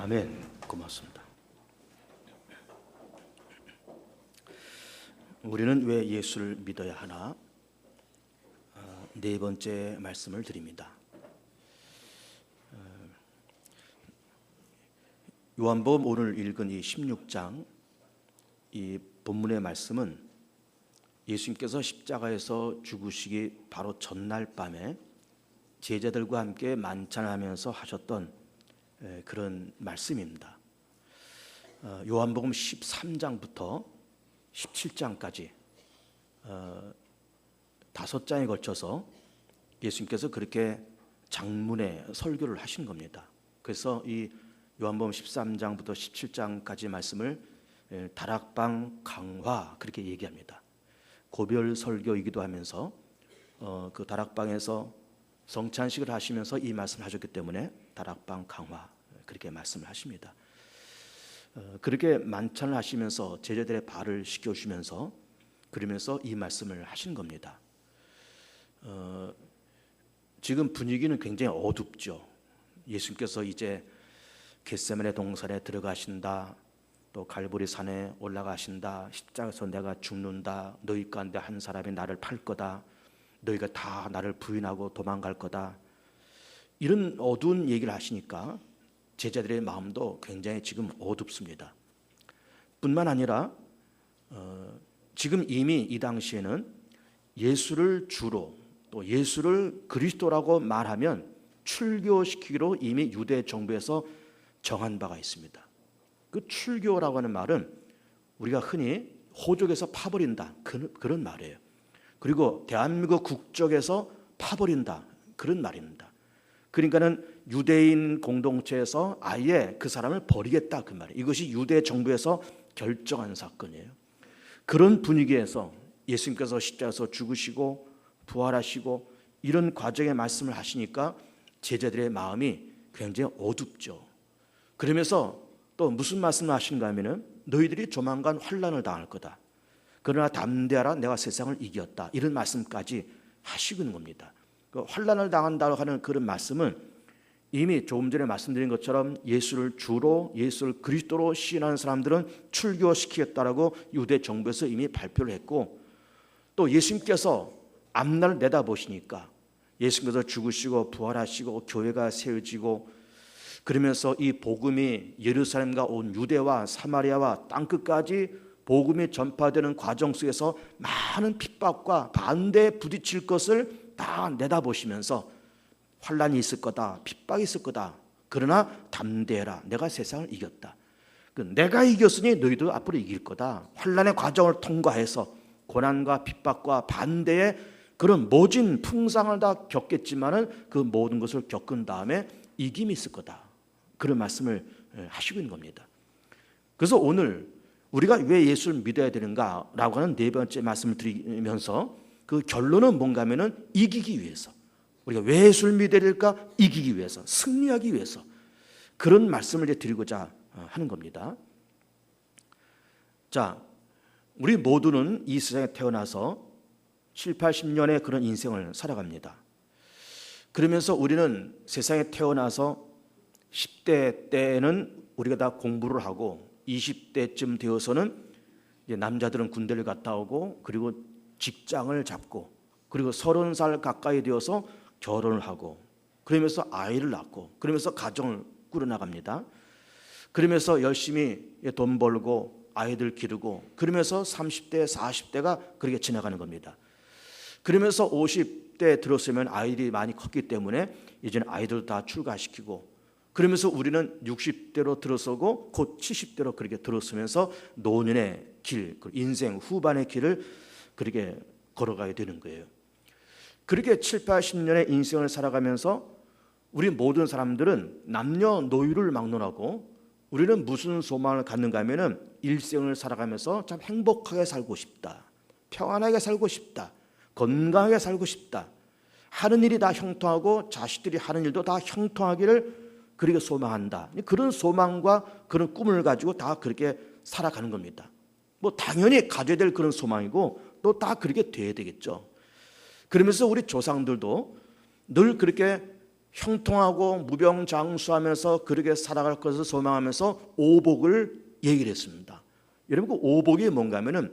아멘. 고맙습니다. 우리는 왜 예수를 믿어야 하나? 네 번째 말씀을 드립니다. 요한복음 오늘 읽은 이 16장 이 본문의 말씀은 예수님께서 십자가에서 죽으시기 바로 전날 밤에 제자들과 함께 만찬하면서 하셨던 그런 말씀입니다. 요한복음 13장부터 17장까지 5장에 걸쳐서 예수님께서 그렇게 장문의 설교를 하신 겁니다. 그래서 이 요한복음 13장부터 17장까지 말씀을 다락방 강화 그렇게 얘기합니다. 고별 설교이기도 하면서 그 다락방에서 성찬식을 하시면서 이 말씀을 하셨기 때문에 다락방 강화 그렇게 말씀을 하십니다. 그렇게 만찬을 하시면서 제자들의 발을 씻겨주시면서 그러면서 이 말씀을 하신 겁니다. 지금 분위기는 굉장히 어둡죠. 예수님께서 이제 겟세마네 동산에 들어가신다, 또 갈보리 산에 올라가신다, 십자가에서 내가 죽는다, 너희 가운데 한 사람이 나를 팔 거다, 너희가 다 나를 부인하고 도망갈 거다, 이런 어두운 얘기를 하시니까 제자들의 마음도 굉장히 지금 어둡습니다. 뿐만 아니라 지금 이미 이 당시에는 예수를 주로 또 예수를 그리스도라고 말하면 출교시키기로 이미 유대 정부에서 정한 바가 있습니다. 그 출교라고 하는 말은 우리가 흔히 호족에서 파버린다 그런 말이에요. 그리고 대한민국 국적에서 파버린다 그런 말입니다. 그러니까는 유대인 공동체에서 아예 그 사람을 버리겠다 그 말이에요. 이것이 유대 정부에서 결정한 사건이에요. 그런 분위기에서 예수님께서 십자가에서 죽으시고 부활하시고 이런 과정의 말씀을 하시니까 제자들의 마음이 굉장히 어둡죠. 그러면서 또 무슨 말씀을 하신가 하면은 너희들이 조만간 환난을 당할 거다. 그러나 담대하라 내가 세상을 이겼다. 이런 말씀까지 하시는 겁니다. 그 환난을 당한다고 하는 그런 말씀은 이미 조금 전에 말씀드린 것처럼 예수를 주로 예수를 그리스도로 시인하는 사람들은 출교시키겠다라고 유대 정부에서 이미 발표를 했고, 또 예수님께서 앞날을 내다보시니까 예수님께서 죽으시고 부활하시고 교회가 세워지고 그러면서 이 복음이 예루살렘과 온 유대와 사마리아와 땅끝까지 복음이 전파되는 과정 속에서 많은 핍박과 반대에 부딪힐 것을 다 내다보시면서 환난이 있을 거다, 핍박이 있을 거다. 그러나 담대해라, 내가 세상을 이겼다. 내가 이겼으니 너희도 앞으로 이길 거다. 환난의 과정을 통과해서 고난과 핍박과 반대의 그런 모진 풍상을 다 겪겠지만은 그 모든 것을 겪은 다음에 이김이 있을 거다. 그런 말씀을 하시고 있는 겁니다. 그래서 오늘 우리가 왜 예수를 믿어야 되는가라고 하는 네 번째 말씀을 드리면서 그 결론은 뭔가 하면은 이기기 위해서, 우리가 왜 예수를 믿어야 될까? 이기기 위해서, 승리하기 위해서 그런 말씀을 이제 드리고자 하는 겁니다. 자, 우리 모두는 이 세상에 태어나서 7, 80년의 그런 인생을 살아갑니다. 그러면서 우리는 세상에 태어나서 10대 때에는 우리가 다 공부를 하고 20대쯤 되어서는 이제 남자들은 군대를 갔다 오고 그리고 직장을 잡고 그리고 30살 가까이 되어서 결혼을 하고 그러면서 아이를 낳고 그러면서 가정을 꾸려나갑니다. 그러면서 열심히 돈 벌고 아이들 기르고 그러면서 30대, 40대가 그렇게 지나가는 겁니다. 그러면서 50대 들었으면 아이들이 많이 컸기 때문에 이제는 아이들 다 출가시키고 그러면서 우리는 60대로 들어서고 곧 70대로 그렇게 들어서면서 노년의 길, 인생 후반의 길을 그렇게 걸어가야 되는 거예요. 그렇게 7, 80년의 인생을 살아가면서 우리 모든 사람들은 남녀노유를 막론하고 우리는 무슨 소망을 갖는가 하면은 일생을 살아가면서 참 행복하게 살고 싶다, 평안하게 살고 싶다, 건강하게 살고 싶다, 하는 일이 다 형통하고 자식들이 하는 일도 다 형통하기를 그렇게 소망한다. 그런 소망과 그런 꿈을 가지고 다 그렇게 살아가는 겁니다. 뭐 당연히 가져야 될 그런 소망이고 또 다 그렇게 돼야 되겠죠. 그러면서 우리 조상들도 늘 그렇게 형통하고 무병장수하면서 그렇게 살아갈 것을 소망하면서 오복을 얘기를 했습니다. 여러분, 그 오복이 뭔가 하면은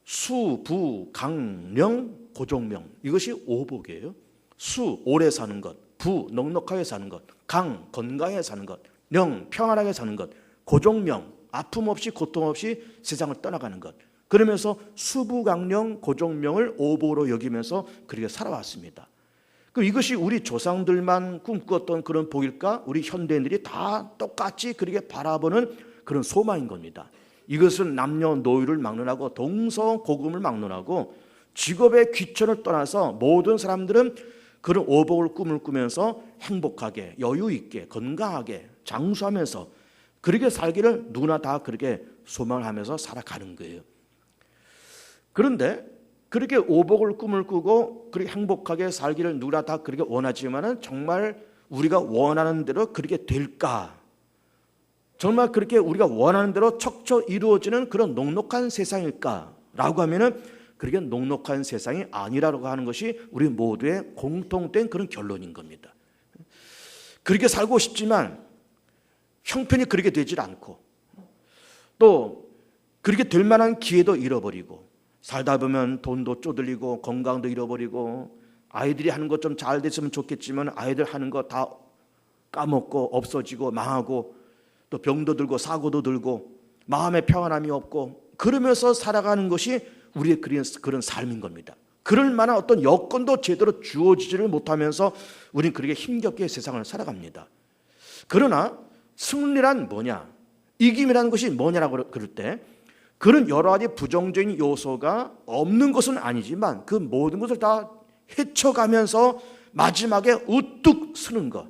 수, 부, 강, 령, 고종명, 이것이 오복이에요. 수, 오래 사는 것. 부, 넉넉하게 사는 것. 강, 건강하게 사는 것. 령, 평안하게 사는 것. 고종명, 아픔 없이 고통 없이 세상을 떠나가는 것. 그러면서 수부강령 고종명을 오복으로 여기면서 그렇게 살아왔습니다. 그럼 이것이 우리 조상들만 꿈꾸었던 그런 복일까? 우리 현대인들이 다 똑같이 그렇게 바라보는 그런 소망인 겁니다. 이것은 남녀노소를 막론하고 동서고금을 막론하고 직업의 귀천을 떠나서 모든 사람들은 그런 오복을 꿈을 꾸면서 행복하게 여유 있게 건강하게 장수하면서 그렇게 살기를 누구나 다 그렇게 소망을 하면서 살아가는 거예요. 그런데 그렇게 오복을 꿈을 꾸고 그렇게 행복하게 살기를 누구나 다 그렇게 원하지만은 정말 우리가 원하는 대로 그렇게 될까? 정말 그렇게 우리가 원하는 대로 척척 이루어지는 그런 녹록한 세상일까라고 하면은 그렇게 녹록한 세상이 아니라고 하는 것이 우리 모두의 공통된 그런 결론인 겁니다. 그렇게 살고 싶지만 형편이 그렇게 되질 않고 또 그렇게 될 만한 기회도 잃어버리고 살다 보면 돈도 쪼들리고 건강도 잃어버리고 아이들이 하는 것 좀 잘 됐으면 좋겠지만 아이들 하는 거 다 까먹고 없어지고 망하고 또 병도 들고 사고도 들고 마음의 평안함이 없고 그러면서 살아가는 것이 우리의 그런 삶인 겁니다. 그럴 만한 어떤 여건도 제대로 주어지지를 못하면서 우리는 그렇게 힘겹게 세상을 살아갑니다. 그러나 승리란 뭐냐? 이김이라는 것이 뭐냐라고 그럴 때 그런 여러 가지 부정적인 요소가 없는 것은 아니지만 그 모든 것을 다 헤쳐가면서 마지막에 우뚝 서는 것,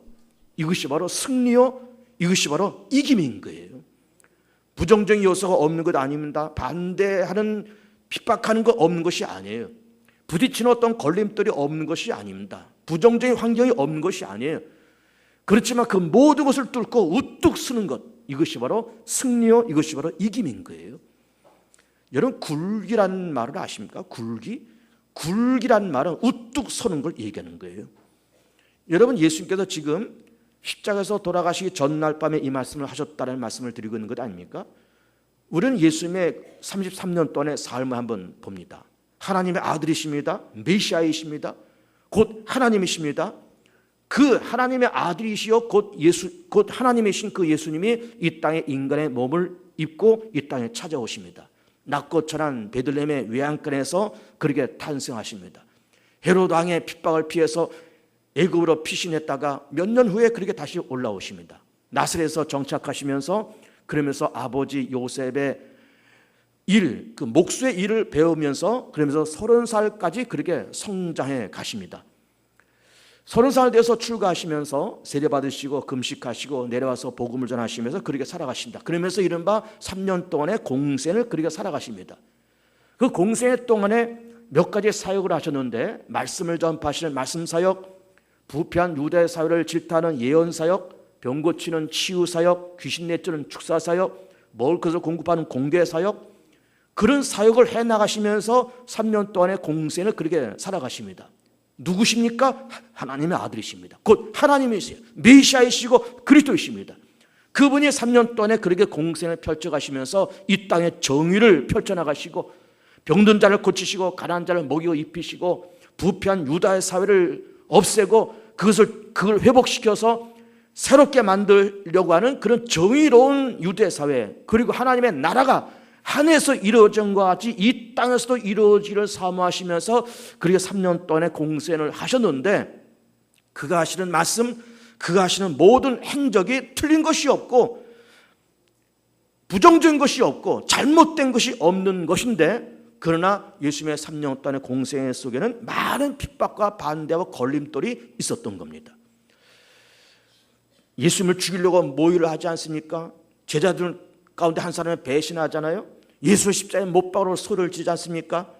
이것이 바로 승리요, 이것이 바로 이김인 거예요. 부정적인 요소가 없는 것 아닙니다. 반대하는 핍박하는 것 없는 것이 아니에요. 부딪히는 어떤 걸림돌이 없는 것이 아닙니다. 부정적인 환경이 없는 것이 아니에요. 그렇지만 그 모든 것을 뚫고 우뚝 서는 것, 이것이 바로 승리요, 이것이 바로 이김인 거예요. 여러분, 굴기라는 말을 아십니까? 굴기? 굴기라는 말은 우뚝 서는 걸 얘기하는 거예요. 여러분, 예수님께서 지금 십자가에서 돌아가시기 전날 밤에 이 말씀을 하셨다는 말씀을 드리고 있는 것 아닙니까? 우리는 예수님의 33년 동안의 삶을 한번 봅니다. 하나님의 아들이십니다. 메시아이십니다. 곧 하나님이십니다. 그 하나님의 아들이시여 곧 하나님이신 그 예수님이 이 땅에 인간의 몸을 입고 이 땅에 찾아오십니다. 낮고 천한 베들레헴의 외양간에서 그렇게 탄생하십니다. 헤로드 왕의 핍박을 피해서 애굽으로 피신했다가 몇 년 후에 그렇게 다시 올라오십니다. 나사렛에서 정착하시면서 그러면서 아버지 요셉의 그 목수의 일을 배우면서 그러면서 30살까지 그렇게 성장해 가십니다. 30살 돼서 출가하시면서 세례받으시고 금식하시고 내려와서 복음을 전하시면서 그렇게 살아가십니다. 그러면서 이른바 3년 동안의 공생을 그렇게 살아가십니다. 그 공생 동안에 몇 가지 사역을 하셨는데 말씀을 전파하시는 말씀사역, 부패한 유대 사회를 질타하는 예언사역, 병 고치는 치유사역, 귀신 내쫓는 축사사역, 먹을 것을 공급하는 공개사역, 그런 사역을 해나가시면서 3년 동안의 공생을 그렇게 살아가십니다. 누구십니까? 하나님의 아들이십니다. 곧 하나님이세요. 메시아이시고 그리스도이십니다. 그분이 3년 동안에 그렇게 공생을 펼쳐가시면서 이 땅에 정의를 펼쳐나가시고 병든 자를 고치시고 가난한 자를 먹이고 입히시고 부패한 유다의 사회를 없애고 그걸 회복시켜서 새롭게 만들려고 하는 그런 정의로운 유대 사회, 그리고 하나님의 나라가 하늘에서 이루어진 것 같이 이 땅에서도 이루어지기를 사모하시면서 그렇게 3년 동안의 공생을 하셨는데 그가 하시는 말씀, 그가 하시는 모든 행적이 틀린 것이 없고 부정적인 것이 없고 잘못된 것이 없는 것인데, 그러나 예수님의 3년 동안의 공생 속에는 많은 핍박과 반대와 걸림돌이 있었던 겁니다. 예수님을 죽이려고 모의를 하지 않습니까? 제자들 가운데 한 사람을 배신하잖아요. 예수 십자가에 못 박으러 소리를 지르지 않습니까?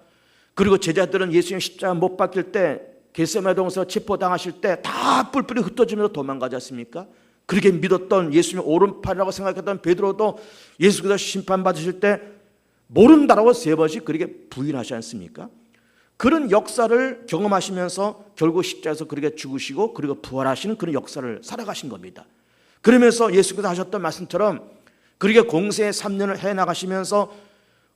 그리고 제자들은 예수님 십자가 못 박힐 때 겟세마네 동산에서 체포당하실 때 다 뿔뿔이 흩어지면서 도망가지 않습니까? 그렇게 믿었던 예수님의 오른팔이라고 생각했던 베드로도 예수께서 심판받으실 때 모른다라고 3번씩 그렇게 부인하지 않습니까? 그런 역사를 경험하시면서 결국 십자가에서 그렇게 죽으시고 그리고 부활하시는 그런 역사를 살아가신 겁니다. 그러면서 예수께서 하셨던 말씀처럼 그렇게 공생의 3년을 해나가시면서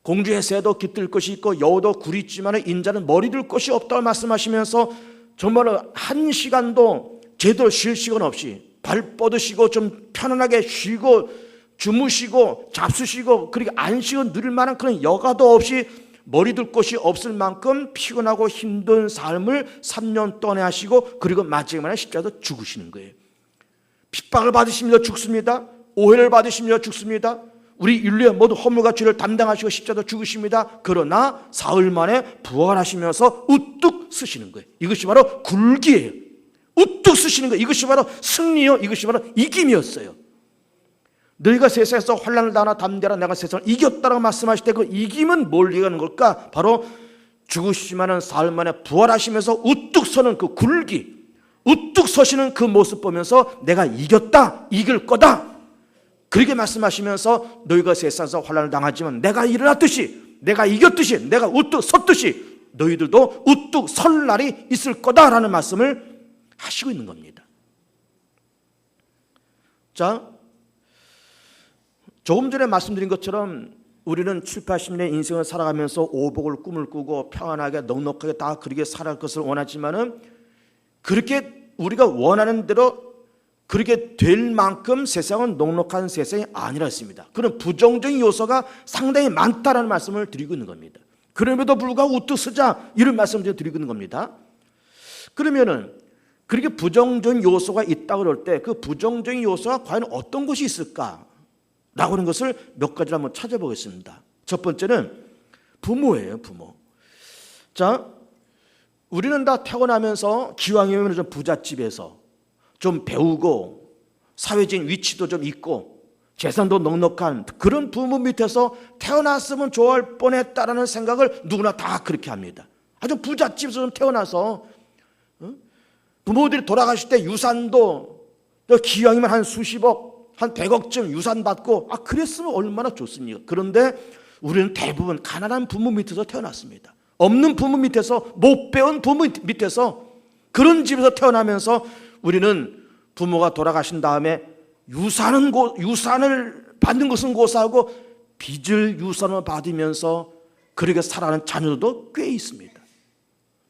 공주의 새도 깃들 것이 있고 여우도 굴이 있지만 인자는 머리 들 것이 없다고 말씀하시면서 정말 한 시간도 제대로 쉴 시간 없이 발 뻗으시고 좀 편안하게 쉬고 주무시고 잡수시고 그렇게 안식을 누릴 만한 그런 여가도 없이 머리 들 곳이 없을 만큼 피곤하고 힘든 삶을 3년 동안 하시고 그리고 마지막에 십자가에서 죽으시는 거예요. 핍박을 받으시며 죽습니다. 오해를 받으시며 죽습니다. 우리 인류의 모든 허물과 죄를 담당하시고 십자가에서 죽으십니다. 그러나 사흘 만에 부활하시면서 우뚝 서시는 거예요. 이것이 바로 굴기예요. 우뚝 서시는 거예요. 이것이 바로 승리요, 이것이 바로 이김이었어요. 너희가 세상에서 환난을 당하나 담대하라, 내가 세상을 이겼다라고 말씀하실 때 그 이김은 뭘 얘기하는 걸까? 바로 죽으시지만은 사흘 만에 부활하시면서 우뚝 서는 그 굴기, 우뚝 서시는 그 모습 보면서 내가 이겼다, 이길 거다, 그렇게 말씀하시면서 너희가 세상에서 환난을 당하지만 내가 일어났듯이, 내가 이겼듯이, 내가 우뚝 섰듯이 너희들도 우뚝 설 날이 있을 거다라는 말씀을 하시고 있는 겁니다. 자, 조금 전에 말씀드린 것처럼 우리는 7, 80년의 인생을 살아가면서 오복을 꿈을 꾸고 평안하게 넉넉하게 다 그렇게 살아갈 것을 원하지만은 그렇게 우리가 원하는 대로 그렇게 될 만큼 세상은 넉넉한 세상이 아니라 했습니다. 그런 부정적인 요소가 상당히 많다라는 말씀을 드리고 있는 겁니다. 그럼에도 불구하고 우뚝 서자, 이런 말씀을 드리고 있는 겁니다. 그러면은 그렇게 부정적인 요소가 있다고 그럴 때 그 부정적인 요소가 과연 어떤 것이 있을까? 라고 하는 것을 몇 가지를 한번 찾아보겠습니다. 첫 번째는 부모예요, 부모. 자, 우리는 다 태어나면서 기왕이면 좀 부잣집에서 좀 배우고 사회적인 위치도 좀 있고 재산도 넉넉한 그런 부모 밑에서 태어났으면 좋아할 뻔했다라는 생각을 누구나 다 그렇게 합니다. 아주 부잣집에서 좀 태어나서 부모들이 돌아가실 때 유산도 기왕이면 한 수십억, 한 100억쯤 유산 받고 그랬으면 얼마나 좋습니까? 그런데 우리는 대부분 가난한 부모 밑에서 태어났습니다. 없는 부모 밑에서, 못 배운 부모 밑에서, 그런 집에서 태어나면서 우리는 부모가 돌아가신 다음에 유산을 받는 것은 고사하고 빚을 유산을 받으면서 그렇게 살아가는 자녀들도 꽤 있습니다.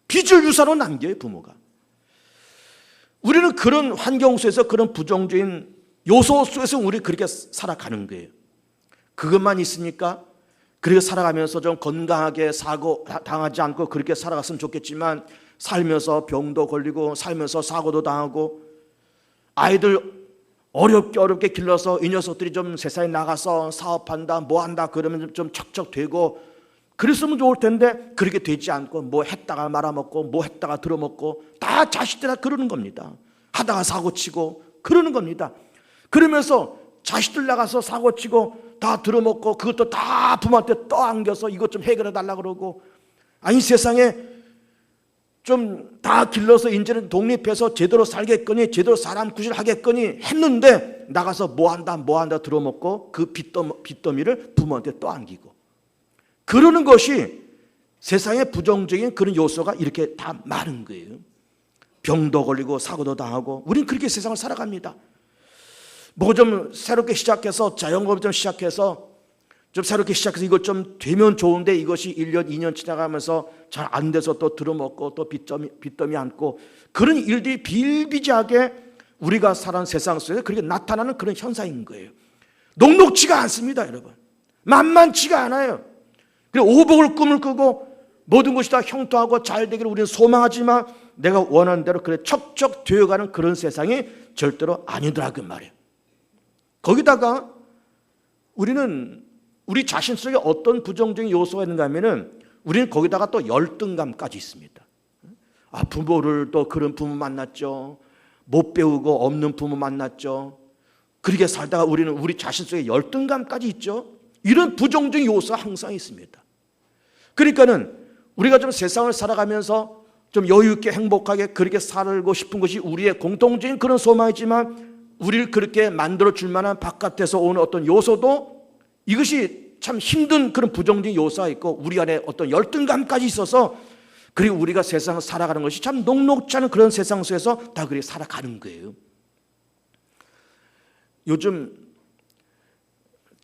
빚을 유산으로 남겨요, 부모가. 우리는 그런 환경 속에서, 그런 부정적인 요소 속에서 우리 그렇게 살아가는 거예요. 그것만 있으니까 그렇게 살아가면서 좀 건강하게 사고 당하지 않고 그렇게 살아갔으면 좋겠지만 살면서 병도 걸리고 살면서 사고도 당하고 아이들 어렵게 길러서 이 녀석들이 좀 세상에 나가서 사업한다 뭐한다 그러면 좀 척척되고 그랬으면 좋을 텐데 그렇게 되지 않고 뭐 했다가 말아먹고 뭐 했다가 들어먹고 다 자식들 다 그러는 겁니다. 하다가 사고치고 그러는 겁니다. 그러면서 자식들 나가서 사고치고 다 들어먹고 그것도 다 부모한테 떠안겨서 이것 좀 해결해 달라고 그러고 아니 세상에 좀 다 길러서 이제는 독립해서 제대로 살겠거니 제대로 사람 구실하겠거니 했는데 나가서 뭐한다 들어먹고 그 빚더미를 부모한테 떠안기고 그러는 것이 세상에 부정적인 그런 요소가 이렇게 다 많은 거예요. 병도 걸리고 사고도 당하고 우리는 그렇게 세상을 살아갑니다. 뭐 좀 새롭게 시작해서 자영업을 좀 시작해서 좀 새롭게 시작해서 이것 좀 되면 좋은데 이것이 1년 2년 지나가면서 잘 안 돼서 또 들어먹고 또 빚더미 안고 그런 일들이 비일비재하게 우리가 살아가는 세상 속에 그렇게 나타나는 그런 현상인 거예요. 녹록지가 않습니다, 여러분. 만만치가 않아요. 그리고 오복을 꿈을 꾸고 모든 것이 다 형통하고 잘 되기를 우리는 소망하지만 내가 원하는 대로 그래 척척 되어가는 그런 세상이 절대로 아니더라 그 말이에요. 거기다가 우리는 우리 자신 속에 어떤 부정적인 요소가 있는가 하면은 우리는 거기다가 또 열등감까지 있습니다. 부모를 또 그런 부모 만났죠. 못 배우고 없는 부모 만났죠. 그렇게 살다가 우리는 우리 자신 속에 열등감까지 있죠. 이런 부정적인 요소가 항상 있습니다. 그러니까는 우리가 좀 세상을 살아가면서 좀 여유 있게 행복하게 그렇게 살고 싶은 것이 우리의 공통적인 그런 소망이지만 우리를 그렇게 만들어줄 만한 바깥에서 오는 어떤 요소도 이것이 참 힘든 그런 부정적인 요소가 있고 우리 안에 어떤 열등감까지 있어서 그리고 우리가 세상을 살아가는 것이 참 녹록지 않은 그런 세상 속에서 다 그렇게 살아가는 거예요. 요즘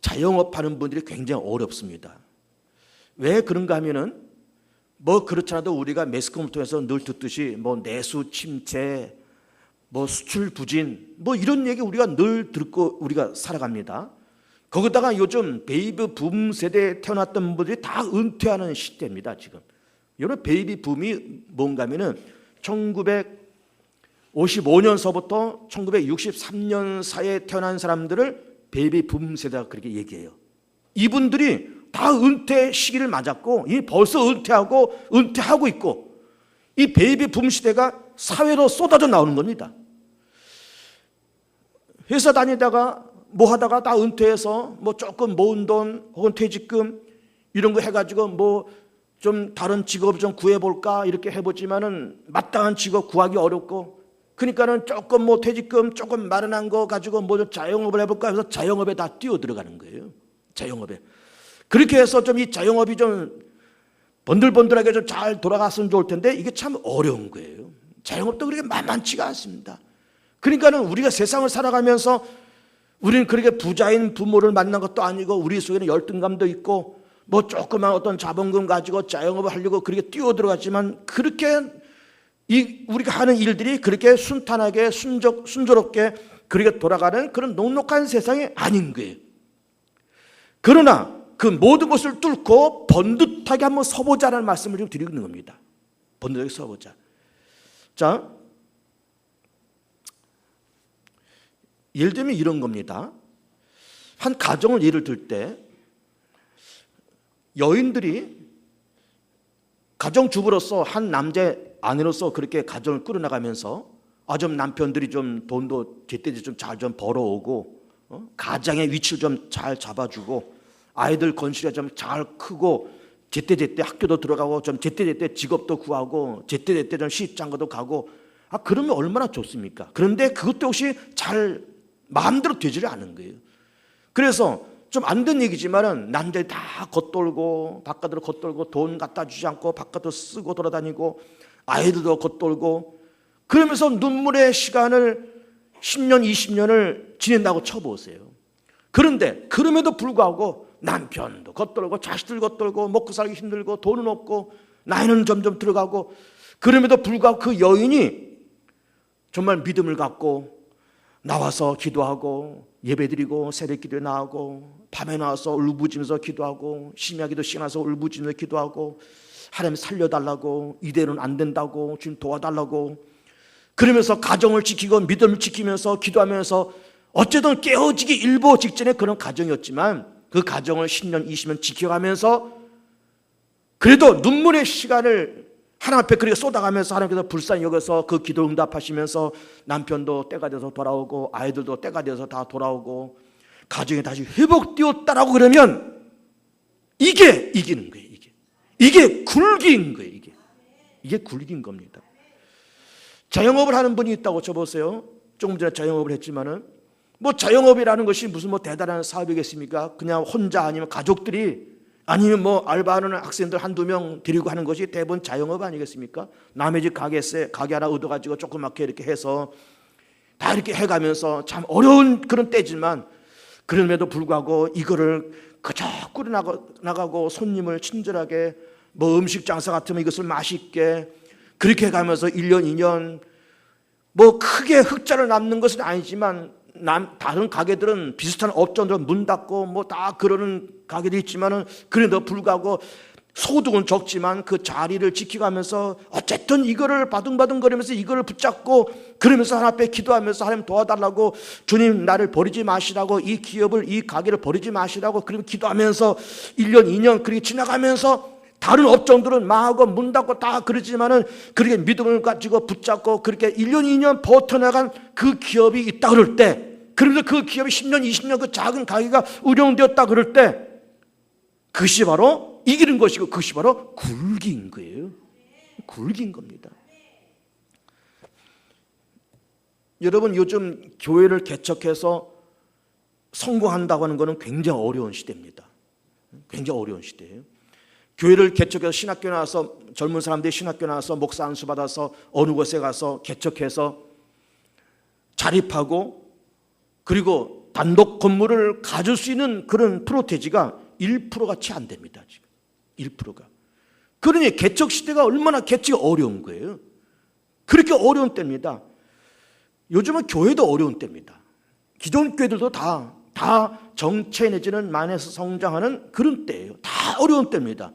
자영업 하는 분들이 굉장히 어렵습니다. 왜 그런가 하면은 뭐 그렇지 않아도 우리가 매스컴을 통해서 늘 듣듯이 뭐 내수 침체, 뭐 수출 부진, 뭐 이런 얘기 우리가 늘 듣고 우리가 살아갑니다. 거기다가 요즘 베이비 붐 세대에 태어났던 분들이 다 은퇴하는 시대입니다. 지금 여러분, 베이비 붐이 뭔가 하면은 1955년서부터 1963년 사이에 태어난 사람들을 베이비 붐 세대가 그렇게 얘기해요. 이분들이 다 은퇴 시기를 맞았고 벌써 은퇴하고 있고, 이 베이비 붐 시대가 사회로 쏟아져 나오는 겁니다. 회사 다니다가 뭐 하다가 다 은퇴해서 뭐 조금 모은 돈 혹은 퇴직금 이런 거 해가지고 뭐 좀 다른 직업 좀 구해볼까 이렇게 해보지만은 마땅한 직업 구하기 어렵고, 그러니까는 조금 뭐 퇴직금 조금 마련한 거 가지고 뭐 좀 자영업을 해볼까 해서 자영업에 다 뛰어 들어가는 거예요. 자영업에. 그렇게 해서 좀 이 자영업이 좀 번들번들하게 좀 잘 돌아갔으면 좋을 텐데 이게 참 어려운 거예요. 자영업도 그렇게 만만치가 않습니다. 그러니까는 우리가 세상을 살아가면서 우리는 그렇게 부자인 부모를 만난 것도 아니고 우리 속에는 열등감도 있고 뭐 조그만 어떤 자본금 가지고 자영업을 하려고 그렇게 뛰어들어갔지만, 그렇게 우리가 하는 일들이 그렇게 순탄하게 순조롭게 그렇게 돌아가는 그런 녹록한 세상이 아닌 거예요. 그러나 그 모든 것을 뚫고 번듯하게 한번 서보자라는 말씀을 좀 드리고 있는 겁니다. 번듯하게 서보자. 자, 예를 들면 이런 겁니다. 한 가정을 예를 들 때 여인들이 가정주부로서 한 남자의 아내로서 그렇게 가정을 꾸려나가면서 좀 남편들이 좀 돈도 제때제때 좀 잘 좀 벌어오고 가장의 위치를 좀 잘 잡아주고 아이들 건실에 좀 잘 크고 제때제때 학교도 들어가고 좀 제때제때 직업도 구하고 제때제때 좀 시집장가도 가고, 그러면 얼마나 좋습니까? 그런데 그것도 역시 잘 마음대로 되지를 않은 거예요. 그래서 좀 안 된 얘기지만은 남자들이 다 겉돌고 바깥으로 겉돌고 돈 갖다 주지 않고 바깥으로 쓰고 돌아다니고 아이들도 겉돌고, 그러면서 눈물의 시간을 10년 20년을 지낸다고 쳐보세요. 그런데 그럼에도 불구하고 남편도 겉돌고 자식들 겉돌고 먹고 살기 힘들고 돈은 없고 나이는 점점 들어가고, 그럼에도 불구하고 그 여인이 정말 믿음을 갖고 나와서 기도하고 예배드리고 새벽기도에 나오고 밤에 나와서 울부짖으면서 기도하고 심야기도 시간 나서 울부짖으면서 기도하고 하나님 살려달라고, 이대로는 안 된다고 주님 도와달라고, 그러면서 가정을 지키고 믿음을 지키면서 기도하면서 어쨌든 깨어지기 일보 직전에 그런 가정이었지만 그 가정을 10년 20년 지켜가면서 그래도 눈물의 시간을 하나님 앞에 그렇게 쏟아가면서 하나님께서 불쌍히 여겨서 그 기도 응답하시면서 남편도 때가 돼서 돌아오고 아이들도 때가 돼서 다 돌아오고 가정이 다시 회복되었다라고 그러면 이게 이기는 거예요. 이게 굴기인 거예요. 이게 굴기인 겁니다. 자영업을 하는 분이 있다고 쳐보세요. 조금 전에 자영업을 했지만은 뭐 자영업이라는 것이 무슨 뭐 대단한 사업이겠습니까? 그냥 혼자 아니면 가족들이 아니면 뭐 알바하는 학생들 한두 명 데리고 하는 것이 대부분 자영업 아니겠습니까? 남의 집 가게 하나 얻어가지고 조그맣게 이렇게 해서 다 이렇게 해가면서 참 어려운 그런 때지만, 그럼에도 불구하고 이거를 그저 꾸려나가고 손님을 친절하게 뭐 음식 장사 같으면 이것을 맛있게 그렇게 해가면서 1년 2년 뭐 크게 흑자를 남는 것은 아니지만 다른 가게들은 비슷한 업종들은 문 닫고 뭐 다 그러는 가게도 있지만은 그래도 불구하고 소득은 적지만 그 자리를 지켜가면서 어쨌든 이거를 바둥바둥거리면서 이거를 붙잡고 그러면서 하나님 앞에 기도하면서 하나님 도와달라고, 주님 나를 버리지 마시라고, 이 기업을 이 가게를 버리지 마시라고 그리고 기도하면서 1년 2년 그렇게 지나가면서 다른 업종들은 망하고 문 닫고 다 그러지만은 그렇게 믿음을 가지고 붙잡고 그렇게 1년 2년 버텨나간 그 기업이 있다 그럴 때, 그러면서 그 기업이 10년 20년 그 작은 가게가 운영되었다 그럴 때 그것이 바로 이기는 것이고 그것이 바로 굴기인 거예요. 굴기인 겁니다. 여러분, 요즘 교회를 개척해서 성공한다고 하는 것은 굉장히 어려운 시대입니다. 굉장히 어려운 시대예요. 교회를 개척해서 신학교 나와서 젊은 사람들이 신학교 나와서 목사 안수 받아서 어느 곳에 가서 개척해서 자립하고 그리고 단독 건물을 가질 수 있는 그런 프로테지가 1%가 채 안 됩니다. 지금 1%가. 그러니 개척 시대가 얼마나 개척이 어려운 거예요. 그렇게 어려운 때입니다. 요즘은 교회도 어려운 때입니다. 기존 교회들도 다 정체 내지는 만에서 성장하는 그런 때예요. 다 어려운 때입니다.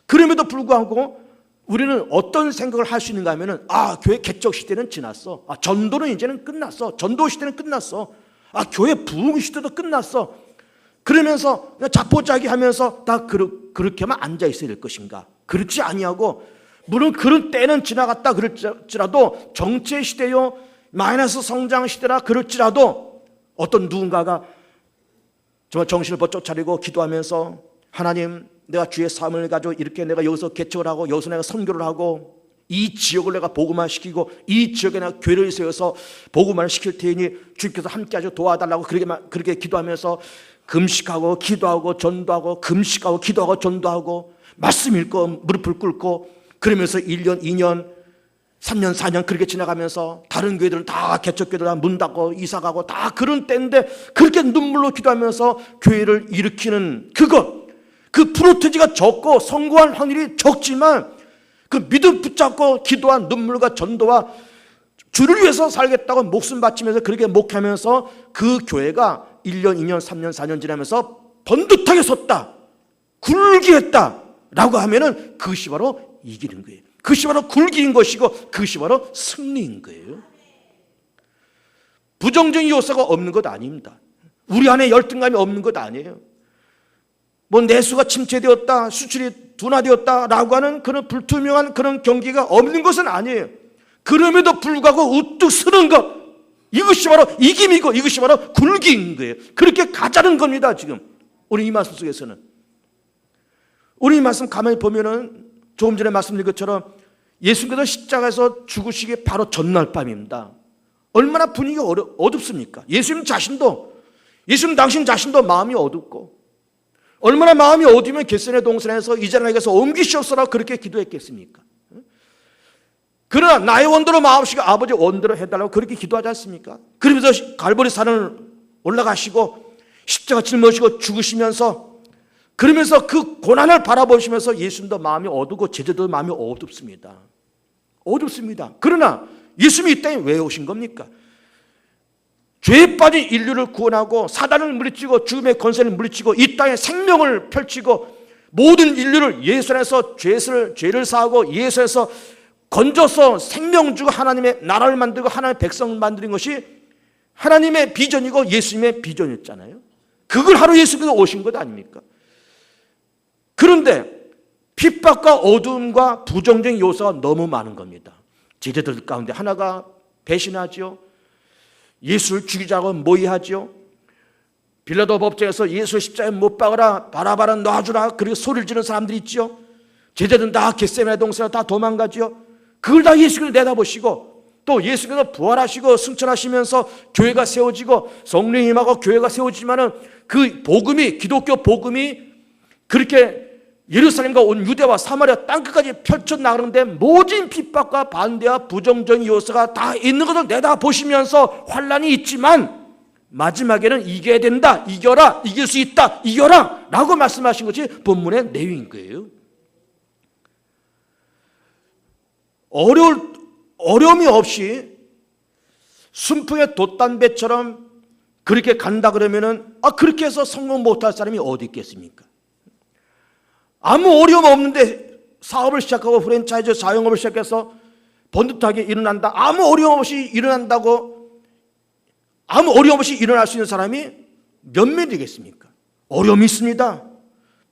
그럼에도 불구하고 우리는 어떤 생각을 할 수 있는가 하면은 교회 개척 시대는 지났어. 전도는 이제는 끝났어. 전도 시대는 끝났어. 교회 부흥 시대도 끝났어. 그러면서 자포자기 하면서 다 그렇게만 앉아 있어야 될 것인가? 그렇지 아니하고 물론 그런 때는 지나갔다 그럴지라도 정체 시대요 마이너스 성장 시대라 그럴지라도 어떤 누군가가 정말 정신을 번쩍 차리고 기도하면서 하나님 내가 주의 삶을 가지고 이렇게 내가 여기서 개척을 하고 여기서 내가 선교를 하고 이 지역을 내가 복음화 시키고 이 지역에 내가 교회를 세워서 복음화를 시킬 테니 주께서 함께 하셔 도와달라고 그렇게 기도하면서 금식하고 기도하고 전도하고 금식하고 기도하고 전도하고 말씀 읽고 무릎을 꿇고 그러면서 1년 2년 3년 4년 그렇게 지나가면서 다른 교회들은 다 개척교회들 다 문 닫고 이사가고 다 그런 때인데 그렇게 눈물로 기도하면서 교회를 일으키는 그 프로테지가 적고 성공할 확률이 적지만 그 믿음 붙잡고 기도한 눈물과 전도와 주를 위해서 살겠다고 목숨 바치면서 그렇게 목하면서 그 교회가 1년, 2년, 3년, 4년 지나면서 번듯하게 섰다. 굴게 했다. 라고 하면은 그것이 바로 이기는 거예요. 그것이 바로 굴기인 것이고 그것이 바로 승리인 거예요. 부정적인 요소가 없는 것 아닙니다. 우리 안에 열등감이 없는 것 아니에요. 내수가 침체되었다, 수출이 둔화되었다라고 하는 그런 불투명한 그런 경기가 없는 것은 아니에요. 그럼에도 불구하고 우뚝 서는 것, 이것이 바로 이김이고 이것이 바로 굴기인 거예요. 그렇게 가자는 겁니다. 지금 우리 이 말씀 속에서는 우리 이 말씀 가만히 보면은 조금 전에 말씀드린 것처럼 예수님께서 십자가에서 죽으시기 바로 전날 밤입니다. 얼마나 분위기가 어둡습니까? 예수님 당신 자신도 마음이 어둡고 얼마나 마음이 어두우면 겟세마네 동산에서 이 자를 나에게서 옮기시옵소서 그렇게 기도했겠습니까? 그러나 나의 원대로 마옵시고 아버지 원대로 해달라고 그렇게 기도하지 않습니까? 그러면서 갈보리 산을 올라가시고 십자가 짊어지고 죽으시면서 그러면서 그 고난을 바라보시면서 예수님도 마음이 어두고 제자도 마음이 어둡습니다. 그러나 예수님이 이 땅에 왜 오신 겁니까? 죄에 빠진 인류를 구원하고 사단을 물리치고 죽음의 권세를 물리치고 이 땅에 생명을 펼치고 모든 인류를 예수 안에서 죄를 사하고 예수 안에서 건져서 생명 주고 하나님의 나라를 만들고 하나님의 백성을 만드는 것이 하나님의 비전이고 예수님의 비전이었잖아요. 그걸 하러 예수님께서 오신 것 아닙니까? 그런데 핍박과 어두움과 부정적인 요소가 너무 많은 겁니다. 제자들 가운데 하나가 배신하죠. 예수를 죽이자고 모의하죠. 빌라도 법정에서 예수 십자가에 못 박아라, 바라바라 놔주라 그리고 소리를 지르는 사람들이 있죠. 제자들은 다 겟세마네 동산으로 다 도망가죠. 그걸 다 예수께서 내다보시고 또 예수께서 부활하시고 승천하시면서 교회가 세워지고 성령이 임하고 교회가 세워지면은 그 복음이 기독교 복음이 그렇게 예루살렘과 온 유대와 사마리아 땅끝까지 펼쳐나가는데 모든 핍박과 반대와 부정적인 요소가 다 있는 것을 내다보시면서 환란이 있지만 마지막에는 이겨야 된다, 이겨라, 이길 수 있다, 이겨라 라고 말씀하신 것이 본문의 내용인 거예요. 어려움이 없이 순풍의 돛담배처럼 그렇게 간다 그러면은 그렇게 해서 성공 못할 사람이 어디 있겠습니까? 아무 어려움 없는데 사업을 시작하고 프랜차이즈 자영업을 시작해서 번듯하게 일어난다. 아무 어려움 없이 일어날 수 있는 사람이 몇 명이겠습니까? 어려움이 있습니다.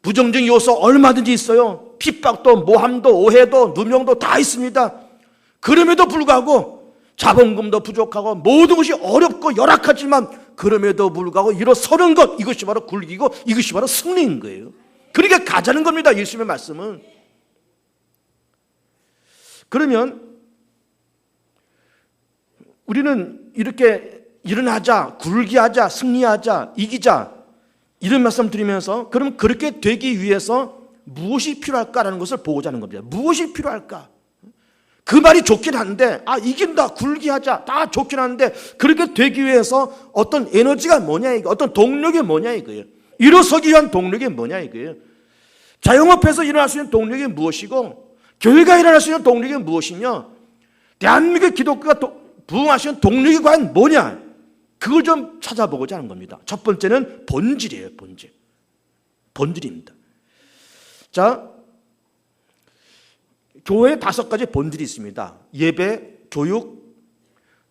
부정적인 요소 얼마든지 있어요. 핍박도 모함도 오해도 누명도 다 있습니다. 그럼에도 불구하고 자본금도 부족하고 모든 것이 어렵고 열악하지만 그럼에도 불구하고 일어서는 것, 이것이 바로 굴기고 이것이 바로 승리인 거예요. 그렇게 가자는 겁니다. 예수님의 말씀은. 그러면 우리는 이렇게 일어나자, 굴기하자, 승리하자, 이기자 이런 말씀 드리면서 그럼 그렇게 되기 위해서 무엇이 필요할까라는 것을 보고자 하는 겁니다. 무엇이 필요할까? 그 말이 좋긴 한데, 이긴다, 굴기하자, 다 좋긴 한데, 그렇게 되기 위해서 어떤 에너지가 뭐냐, 이거, 어떤 동력이 뭐냐, 이거예요. 일어서기 위한 동력이 뭐냐, 이거예요. 자영업에서 일어날 수 있는 동력이 무엇이고, 교회가 일어날 수 있는 동력이 무엇이며, 대한민국 기독교가 부흥하시는 동력이 과연 뭐냐, 그걸 좀 찾아보고자 하는 겁니다. 첫 번째는 본질이에요, 본질. 본질입니다. 자, 교회에 5가지 본질이 있습니다. 예배, 교육,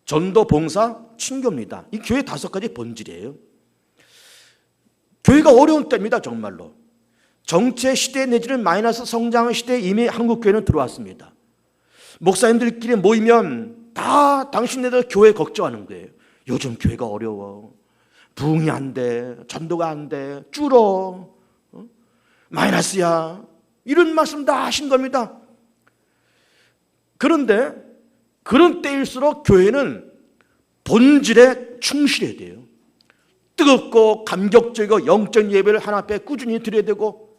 전도, 봉사, 친교입니다. 이 교회 5가지 본질이에요. 교회가 어려운 때입니다, 정말로. 정체 시대 내지는 마이너스 성장 시대에 이미 한국 교회는 들어왔습니다. 목사님들끼리 모이면 다 당신네들 교회 걱정하는 거예요. 요즘 교회가 어려워. 부흥이 안 돼. 전도가 안 돼. 줄어. 마이너스야. 이런 말씀 다 하신 겁니다. 그런데 그런 때일수록 교회는 본질에 충실해야 돼요. 뜨겁고 감격적이고 영적 예배를 하나님 앞에 꾸준히 드려야 되고,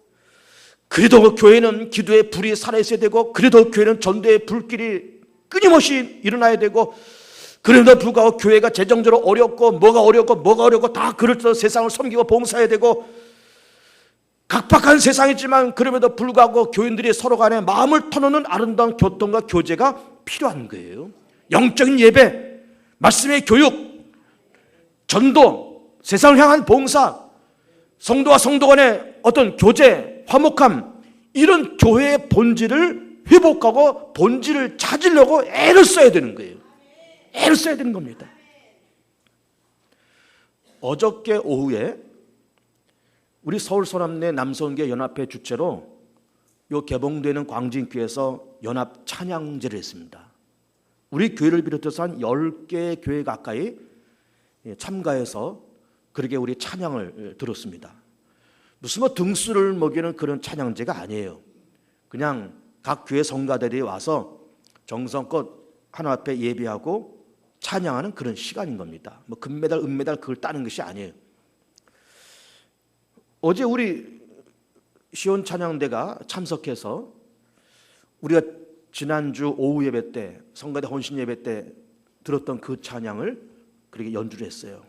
그래도 교회는 기도의 불이 살아있어야 되고, 그래도 교회는 전도의 불길이 끊임없이 일어나야 되고, 그럼에도 불구하고 교회가 재정적으로 어렵고 뭐가 어렵고 다 그렇죠. 세상을 섬기고 봉사해야 되고, 각박한 세상이지만 그럼에도 불구하고 교인들이 서로 간에 마음을 터놓는 아름다운 교통과 교제가 필요한 거예요. 영적인 예배, 말씀의 교육, 전도, 세상을 향한 봉사, 성도와 성도 간의 어떤 교제, 화목함, 이런 교회의 본질을 회복하고 본질을 찾으려고 애를 써야 되는 거예요. 애를 써야 되는 겁니다. 어저께 오후에 우리 서울 소남내 남성계 연합회 주최로 요 개봉되는 광진교회에서 연합 찬양제를 했습니다. 우리 교회를 비롯해서 한 10개 교회 가까이 참가해서 그렇게 우리 찬양을 들었습니다. 무슨 등수를 먹이는 그런 찬양제가 아니에요. 그냥 각 교회 성가대들이 와서 정성껏 하나님 앞에 예배하고 찬양하는 그런 시간인 겁니다. 금메달, 은메달 그걸 따는 것이 아니에요. 어제 우리 시온 찬양대가 참석해서 우리가 지난주 오후 예배 때, 성가대 혼신 예배 때 들었던 그 찬양을 그렇게 연주를 했어요.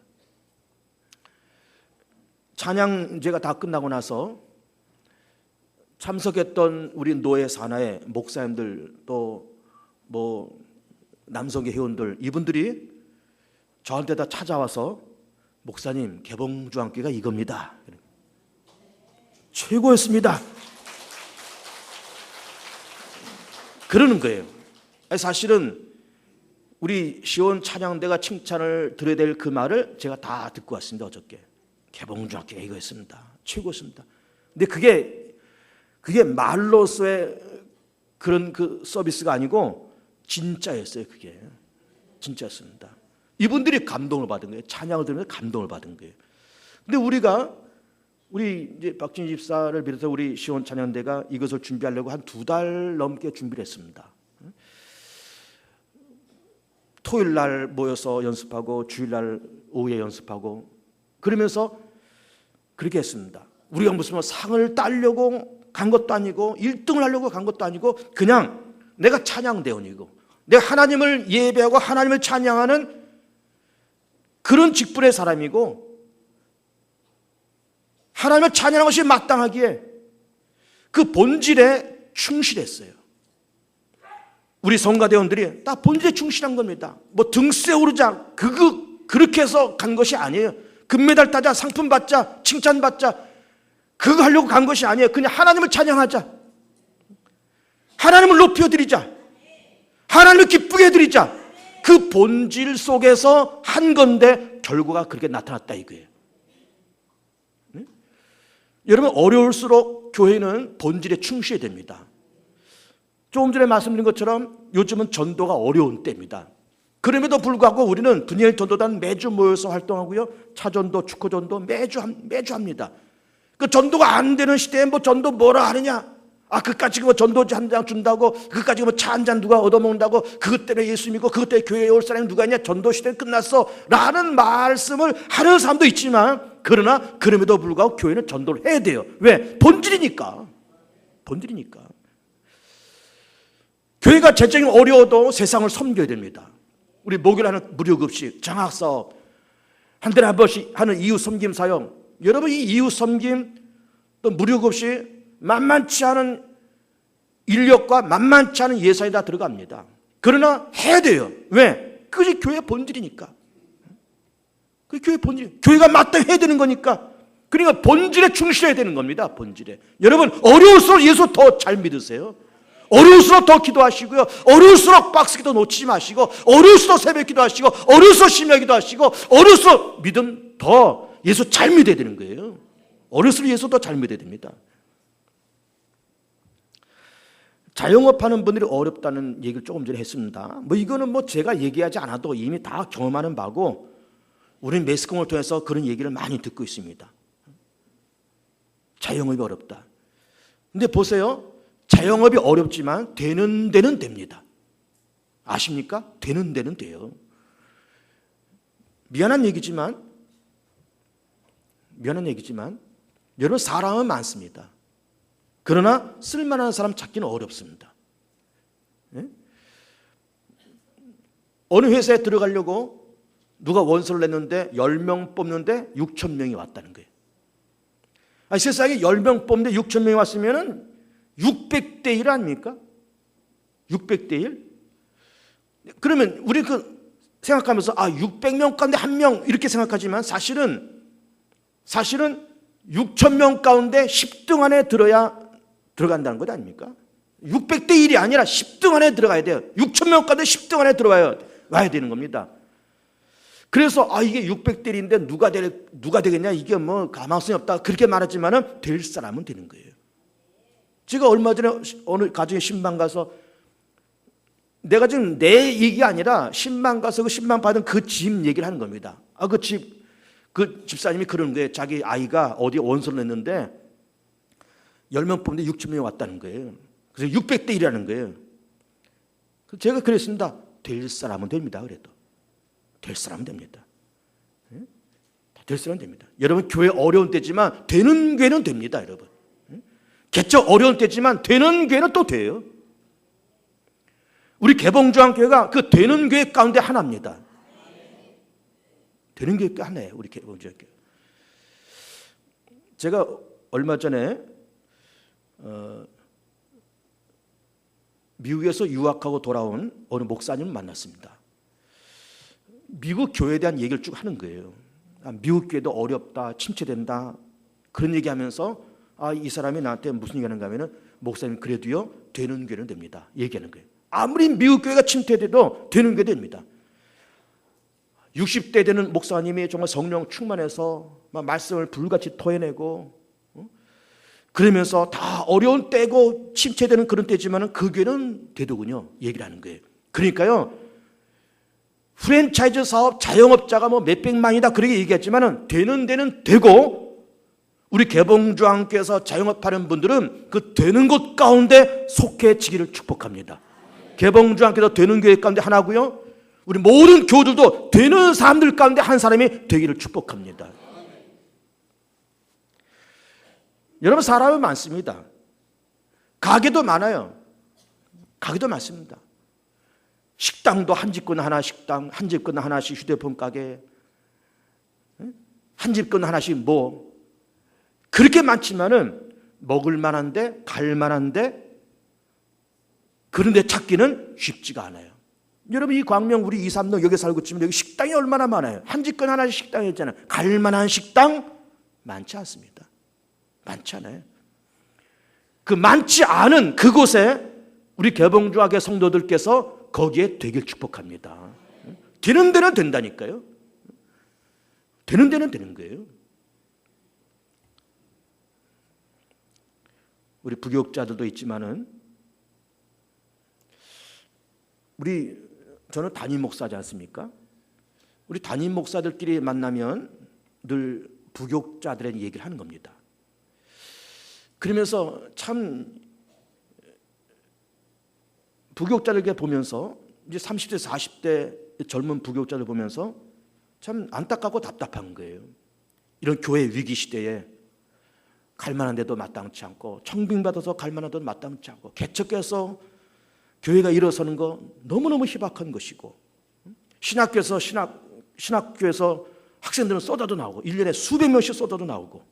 찬양제가 다 끝나고 나서 참석했던 우리 노예 산하의 목사님들 또 남성계 회원들, 이분들이 저한테 다 찾아와서 목사님, 개봉주안교회가 이겁니다. 최고였습니다. 그러는 거예요. 사실은 우리 시온 찬양대가 칭찬을 드려야 될 그 말을 제가 다 듣고 왔습니다. 어저께 개봉주안교회가 이거였습니다. 최고였습니다. 근데 그게 말로서의 그런 그 서비스가 아니고 진짜였어요. 그게 진짜였습니다. 이분들이 감동을 받은 거예요. 찬양을 들으면서 감동을 받은 거예요. 근데 우리 이제 박진희 집사를 비롯해서 우리 시온 찬양대가 이것을 준비하려고 한 2달 넘게 준비를 했습니다. 토요일 날 모여서 연습하고 주일 날 오후에 연습하고 그러면서 그렇게 했습니다. 우리가 무슨 상을 따려고 간 것도 아니고 1등을 하려고 간 것도 아니고 그냥 내가 찬양대원이고 내가 하나님을 예배하고 하나님을 찬양하는 그런 직분의 사람이고 하나님을 찬양하는 것이 마땅하기에 그 본질에 충실했어요. 우리 성가대원들이 다 본질에 충실한 겁니다. 등세 오르자 그렇게 해서 간 것이 아니에요. 금메달 따자, 상품 받자, 칭찬받자 그거 하려고 간 것이 아니에요. 그냥 하나님을 찬양하자, 하나님을 높여드리자, 하나님을 기쁘게 해드리자, 그 본질 속에서 한 건데 결과가 그렇게 나타났다 이거예요. 네? 여러분, 어려울수록 교회는 본질에 충실해야 됩니다. 조금 전에 말씀드린 것처럼 요즘은 전도가 어려운 때입니다. 그럼에도 불구하고 우리는 분열 전도단 매주 모여서 활동하고요, 차전도, 축구전도 매주 합니다. 그 전도가 안 되는 시대에 전도 뭐라 하느냐? 그까지 전도지 한 장 준다고, 그까지 차 한 잔 누가 얻어먹는다고, 그것 때문에 예수 믿고 그것 때문에 교회에 올 사람이 누가 있냐? 전도 시대는 끝났어 라는 말씀을 하는 사람도 있지만, 그러나 그럼에도 불구하고 교회는 전도를 해야 돼요. 왜? 본질이니까. 본질이니까. 교회가 재정이 어려워도 세상을 섬겨야 됩니다. 우리 목요일하는 무료급식, 장학사업, 한 달에 한 번씩 하는 이웃 섬김 사역. 여러분, 이 이웃 섬김 또 무료급식 만만치 않은 인력과 만만치 않은 예산이 다 들어갑니다. 그러나 해야 돼요. 왜? 그것이 교회의 본질이니까. 그 교회의 본질. 교회가 마땅히 해야 되는 거니까. 그러니까 본질에 충실해야 되는 겁니다. 본질에. 여러분, 어려울수록 예수 더 잘 믿으세요. 어려울수록 더 기도하시고요. 어려울수록 박스기도 놓치지 마시고, 어려울수록 새벽기도 하시고, 어려울수록 심야기도 하시고, 어려울수록 믿음 더 예수 잘 믿어야 되는 거예요. 어려울수록 예수 더 잘 믿어야 됩니다. 자영업하는 분들이 어렵다는 얘기를 조금 전에 했습니다. 이거는 제가 얘기하지 않아도 이미 다 경험하는 바고, 우리는 매스컴을 통해서 그런 얘기를 많이 듣고 있습니다. 자영업이 어렵다. 근데 보세요. 자영업이 어렵지만 되는 데는 됩니다. 아십니까? 되는 데는 돼요. 미안한 얘기지만 여러분, 사람은 많습니다. 그러나 쓸만한 사람 찾기는 어렵습니다. 네? 어느 회사에 들어가려고 누가 원서를 냈는데 10명 뽑는데 6천 명이 왔다는 거예요. 세상에 10명 뽑는데 6천 명이 왔으면 600대 1 아닙니까? 600대 1? 그러면 우리 생각하면서 600명 가운데 1명 이렇게 생각하지만 사실은 6천 명 가운데 10등 안에 들어간다는 것 아닙니까? 600대 1이 아니라 10등 안에 들어가야 돼요. 6천 명 가운데 10등 안에 와야 되는 겁니다. 그래서 이게 600대 1인데 누가 되겠냐, 이게 가망성이 없다 그렇게 말하지만은 될 사람은 되는 거예요. 제가 얼마 전에 어느 가정에 신방 가서, 내가 지금 내 얘기가 아니라 신방 가서 그 신방 받은 그 집 얘기를 하는 겁니다. 그 집사님이 그러는 거예요. 자기 아이가 어디 원서를 냈는데 10명 뽑는데 6천 명이 왔다는 거예요. 그래서 600대 1이라는 거예요. 제가 그랬습니다. 될 사람은 됩니다. 그래도 될 사람은 됩니다. 될 사람은 됩니다. 여러분, 교회 어려운 때지만 되는 교회는 됩니다. 여러분, 개척 어려운 때지만 되는 교회는 또 돼요. 우리 개봉주한교회가 그 되는 교회 가운데 하나입니다. 되는 교회 하나예요. 우리 개봉주한교회. 제가 얼마 전에 미국에서 유학하고 돌아온 어느 목사님을 만났습니다. 미국 교회에 대한 얘기를 쭉 하는 거예요. 미국 교회도 어렵다, 침체된다, 그런 얘기하면서 이 사람이 나한테 무슨 얘기하는가 하면은, 목사님 그래도요 되는 교회는 됩니다 얘기하는 거예요. 아무리 미국 교회가 침체돼도 되는 교회 됩니다. 60대 되는 목사님이 정말 성령 충만해서 막 말씀을 불같이 토해내고, 그러면서 다 어려운 때고 침체되는 그런 때지만은 그 교회는 되더군요 얘기를 하는 거예요. 그러니까요, 프랜차이즈 사업 자영업자가 몇백만이다 그렇게 얘기했지만은 되는 데는 되고, 우리 개봉주왕께서 자영업하는 분들은 그 되는 곳 가운데 속해지기를 축복합니다. 개봉주왕께서 되는 교회 가운데 하나고요, 우리 모든 교우들도 되는 사람들 가운데 한 사람이 되기를 축복합니다. 여러분, 사람은 많습니다. 가게도 많아요. 가게도 많습니다. 식당도 한 집 건너 하나 식당, 한 집 건너 하나씩 휴대폰 가게, 한 집 건너 하나씩 그렇게 많지만은 먹을 만한데, 갈 만한데, 그런 데 찾기는 쉽지가 않아요. 여러분, 이 광명 우리 2, 3동 여기 살고 있지만 여기 식당이 얼마나 많아요. 한 집 건너 하나씩 식당이 있잖아요. 갈 만한 식당 많지 않습니다. 많지 않아요. 그 많지 않은 그곳에 우리 개봉주학의 성도들께서 거기에 되길 축복합니다. 되는 데는 된다니까요. 되는 데는 되는 거예요. 우리 부교육자들도 있지만은, 저는 담임 목사지 않습니까? 우리 담임 목사들끼리 만나면 늘 부교육자들의 얘기를 하는 겁니다. 그러면서 참 부교육자들에게 보면서, 이제 30대 40대 젊은 부교육자들 보면서 참 안타깝고 답답한 거예요. 이런 교회 위기 시대에 갈 만한 데도 마땅치 않고, 청빙받아서 갈 만한 데도 마땅치 않고, 개척해서 교회가 일어서는 거 너무너무 희박한 것이고, 신학교에서 학생들은 쏟아도 나오고, 1년에 수백 명씩 쏟아도 나오고,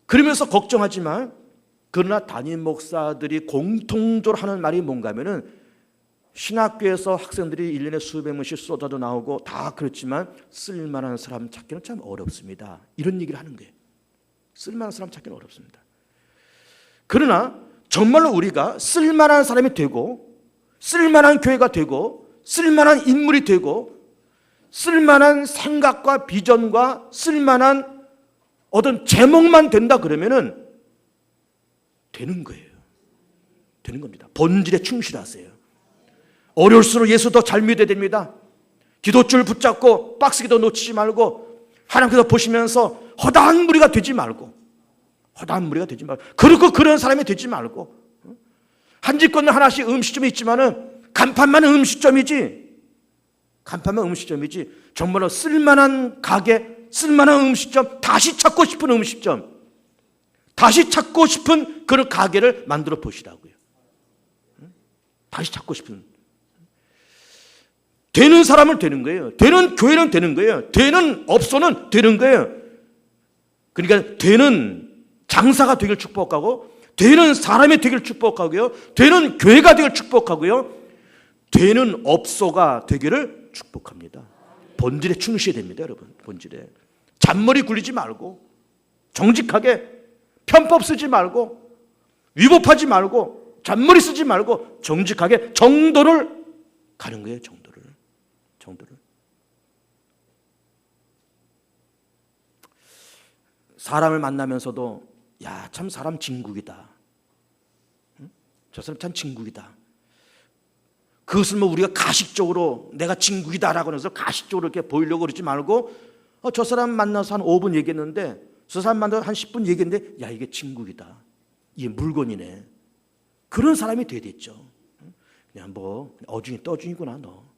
그러면서 걱정하지만, 그러나 담임 목사들이 공통적으로 하는 말이 뭔가 하면은, 신학교에서 학생들이 1년에 수백 명씩 쏟아도 나오고 다 그렇지만 쓸만한 사람 찾기는 참 어렵습니다. 이런 얘기를 하는 거예요. 쓸만한 사람 찾기는 어렵습니다. 그러나 정말로 우리가 쓸만한 사람이 되고, 쓸만한 교회가 되고, 쓸만한 인물이 되고, 쓸만한 생각과 비전과 쓸만한 어떤 제목만 된다 그러면은 되는 거예요. 되는 겁니다. 본질에 충실하세요. 어려울수록 예수 더 잘 믿어야 됩니다. 기도줄 붙잡고 박스기도 놓치지 말고, 하나님께서 보시면서 허다한 무리가 되지 말고, 그리고 그런 사람이 되지 말고, 한 집권은 하나씩 음식점이 있지만은 간판만은 음식점이지, 정말로 쓸만한 가게, 쓸만한 음식점, 다시 찾고 싶은 음식점, 다시 찾고 싶은 그런 가게를 만들어 보시라고요. 다시 찾고 싶은, 되는 사람은 되는 거예요. 되는 교회는 되는 거예요. 되는 업소는 되는 거예요. 그러니까 되는 장사가 되길 축복하고, 되는 사람이 되길 축복하고요, 되는 교회가 되길 축복하고요, 되는 업소가 되기를 축복합니다. 본질에 충실해야 됩니다, 여러분. 본질에 잔머리 굴리지 말고, 정직하게 편법 쓰지 말고, 위법하지 말고, 잔머리 쓰지 말고, 정직하게 정도를 가는 거예요. 정도를. 사람을 만나면서도, 야, 참 사람 진국이다, 저 사람 참 진국이다, 그것을 뭐 우리가 가식적으로 내가 진국이다라고 해서 가식적으로 이렇게 보이려고 그러지 말고, 저 사람 만나서 한 5분 얘기했는데, 저 사람 만나서 한 10분 얘기했는데, 야, 이게 진국이다, 이게 물건이네, 그런 사람이 돼야 됐죠. 그냥 뭐 어중이 떠중이구나, 너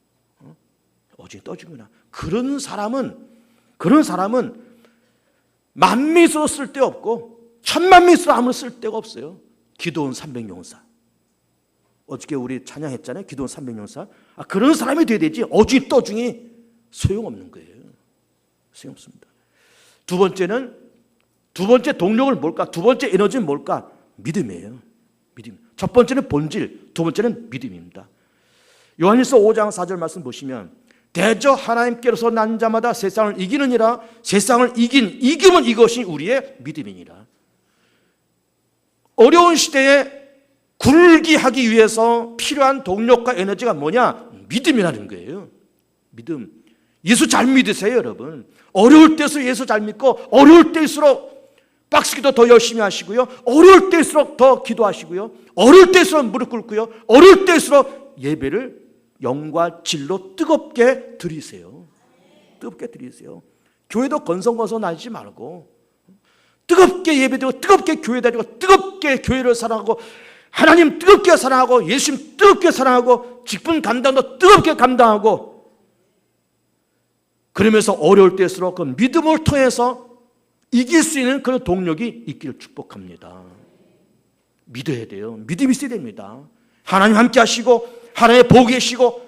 어중이 떠중이구나. 그런 사람은 만미수로 쓸데없고 천만미수로 아무런 쓸데가 없어요. 기도원 300용사, 어저께 우리 찬양했잖아요. 기도원 300용사. 그런 사람이 돼야 되지, 어중이 떠중이 소용없는 거예요. 소용없습니다. 두 번째 동력은 뭘까? 두 번째 에너지는 뭘까? 믿음이에요. 믿음. 첫 번째는 본질, 두 번째는 믿음입니다. 요한일서 5장 4절 말씀 보시면, 대저 하나님께로서 난 자마다 세상을 이기느니라. 세상을 이기면 이것이 우리의 믿음이니라. 어려운 시대에 굴기하기 위해서 필요한 동력과 에너지가 뭐냐? 믿음이라는 거예요. 믿음. 예수 잘 믿으세요, 여러분. 어려울 때일수록 예수 잘 믿고, 어려울 때일수록 박스기도 더 열심히 하시고요, 어려울 때일수록 더 기도하시고요, 어려울 때일수록 무릎 꿇고요, 어려울 때일수록 예배를 영과 진로 뜨겁게 드리세요. 뜨겁게 드리세요. 교회도 건성건성하지 말고, 뜨겁게 예배드리고, 뜨겁게 교회 다니고, 뜨겁게 교회를 사랑하고, 하나님 뜨겁게 사랑하고, 예수님 뜨겁게 사랑하고, 직분 감당도 뜨겁게 감당하고, 그러면서 어려울 때일수록 그 믿음을 통해서 이길 수 있는 그런 동력이 있기를 축복합니다. 믿어야 돼요. 믿음이 있어야 됩니다. 하나님 함께 하시고, 하나님의 보고 계시고,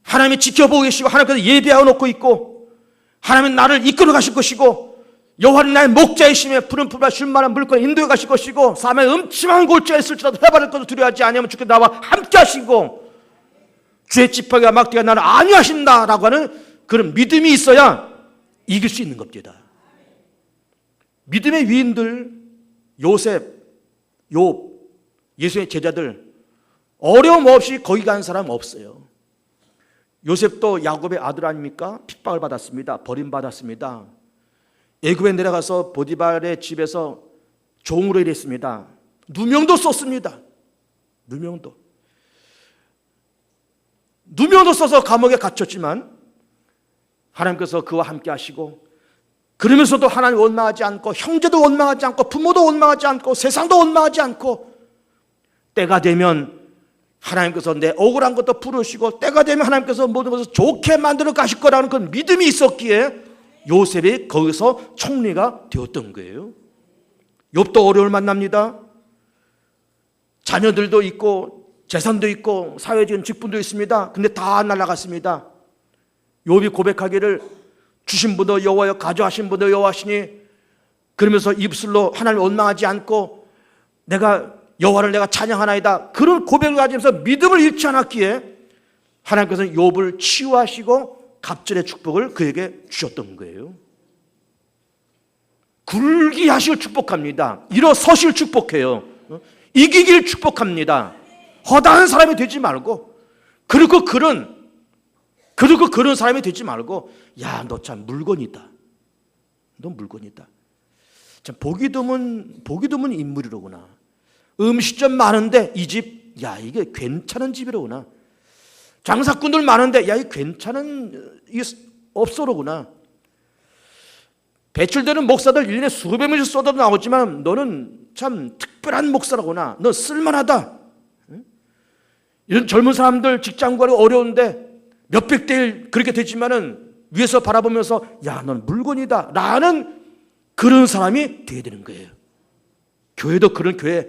하나님이 지켜보고 계시고, 하나님께서 예배하고 놓고 있고, 하나님은 나를 이끌어 가실 것이고, 여호와는 나의 목자이시며 푸른 풀과 쉴만한 물가에 인도해 가실 것이고, 삶에 음침한 골짜기가 있을지라도 해바를 것도 두려워하지 아니하면 주께서 나와 함께 하시고, 주의 지팡이와 막대가 나를 안위하신다라고 하는 그런 믿음이 있어야 이길 수 있는 겁니다. 믿음의 위인들, 요셉, 욥, 예수의 제자들, 어려움 없이 거기 간 사람 없어요. 요셉도 야곱의 아들 아닙니까? 핍박을 받았습니다. 버림받았습니다. 애굽에 내려가서 보디발의 집에서 종으로 일했습니다. 누명도 썼습니다. 누명도 써서 감옥에 갇혔지만 하나님께서 그와 함께 하시고, 그러면서도 하나님 원망하지 않고, 형제도 원망하지 않고, 부모도 원망하지 않고, 세상도 원망하지 않고, 때가 되면 하나님께서 내 억울한 것도 풀으시고, 때가 되면 하나님께서 모든 것을 좋게 만들어 가실 거라는 그 믿음이 있었기에 요셉이 거기서 총리가 되었던 거예요. 욥도 어려움을 만납니다. 자녀들도 있고 재산도 있고 사회적인 직분도 있습니다. 근데 다 날아갔습니다. 욥이 고백하기를 주신 분도 여호와여 가져하신 분도 여호와시니, 그러면서 입술로 하나님을 원망하지 않고 내가 여호와를 내가 찬양하나이다, 그런 고백을 가지면서 믿음을 잃지 않았기에 하나님께서는 욥을 치유하시고 갑절의 축복을 그에게 주셨던 거예요. 굴게 하시길 축복합니다. 일어서실 축복해요. 이기길 축복합니다. 허다한 사람이 되지 말고, 그리고 그런 사람이 되지 말고, 야, 너 참 물건이다. 너 물건이다. 참 보기 드문 인물이로구나. 음식점 많은데 이 집, 야, 이게 괜찮은 집이로구나. 장사꾼들 많은데, 야, 이 괜찮은 이 업소로구나. 배출되는 목사들 1년에 수백 명씩 쏟아도 나오지만 너는 참 특별한 목사로구나. 너 쓸만하다. 이런 젊은 사람들 직장 구하기 어려운데 몇백 대 일 그렇게 되지만은 위에서 바라보면서 야, 넌 물건이다 라는 그런 사람이 되어야 되는 거예요. 교회도 그런 교회,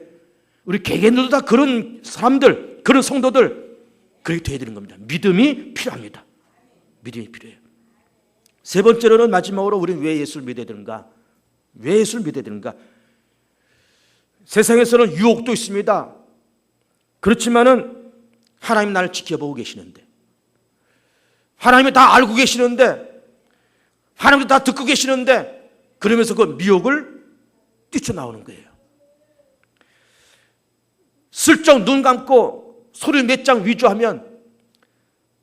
우리 개개인들도 다 그런 사람들, 그런 성도들, 그렇게 되어야 되는 겁니다. 믿음이 필요합니다. 믿음이 필요해요. 세 번째로는, 마지막으로 우리는 왜 예수를 믿어야 되는가? 왜 예수를 믿어야 되는가? 세상에서는 유혹도 있습니다. 그렇지만은 하나님 나를 지켜보고 계시는데, 하나님이 다 알고 계시는데, 하나님도 다 듣고 계시는데, 그러면서 그 미혹을 뛰쳐나오는 거예요. 슬쩍 눈 감고 소리 몇 장 위조하면,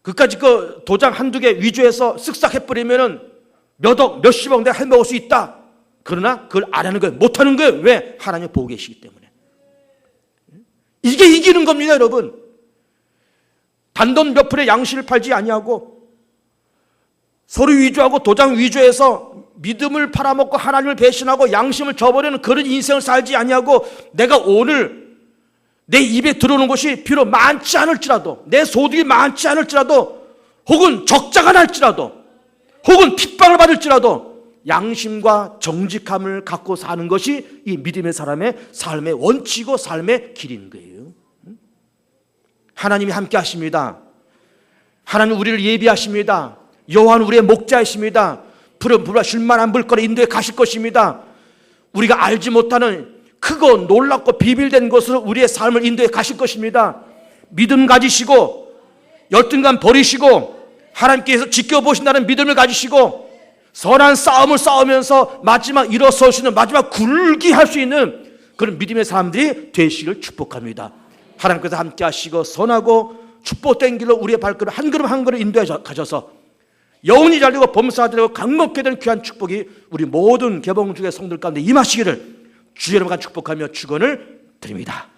그까지 그 도장 한두 개 위조해서 쓱싹 해버리면은 몇억, 몇십억 내가 해먹을 수 있다. 그러나 그걸 안 하는 거예요. 못 하는 거예요. 왜? 하나님이 보고 계시기 때문에. 이게 이기는 겁니다, 여러분. 단돈 몇 푼의 양식을 팔지 아니하고 서류 위조하고 도장 위조해서 믿음을 팔아먹고 하나님을 배신하고 양심을 저버리는 그런 인생을 살지 아니하고, 내가 오늘 내 입에 들어오는 것이 비록 많지 않을지라도, 내 소득이 많지 않을지라도, 혹은 적자가 날지라도, 혹은 핍박을 받을지라도 양심과 정직함을 갖고 사는 것이 이 믿음의 사람의 삶의 원칙이고 삶의 길인 거예요. 하나님이 함께 하십니다. 하나님 우리를 예비하십니다. 여호와는 우리의 목자이십니다. 푸른 쉴만한 물거리 인도에 가실 것입니다. 우리가 알지 못하는 크고 놀랍고 비밀된 것으로 우리의 삶을 인도해 가실 것입니다. 믿음 가지시고 열등감 버리시고 하나님께서 지켜보신다는 믿음을 가지시고 선한 싸움을 싸우면서 마지막 일어서시는, 마지막 굴기 할 수 있는 그런 믿음의 사람들이 되시기를 축복합니다. 하나님께서 함께 하시고 선하고 축복된 길로 우리의 발걸음 한 걸음 한 걸음 인도해 가셔서 영혼이 잘되고 범사가 되고 강먹게 되는 귀한 축복이 우리 모든 개봉주의 성들 가운데 임하시기를 주 여러분과 축복하며 축원을 드립니다.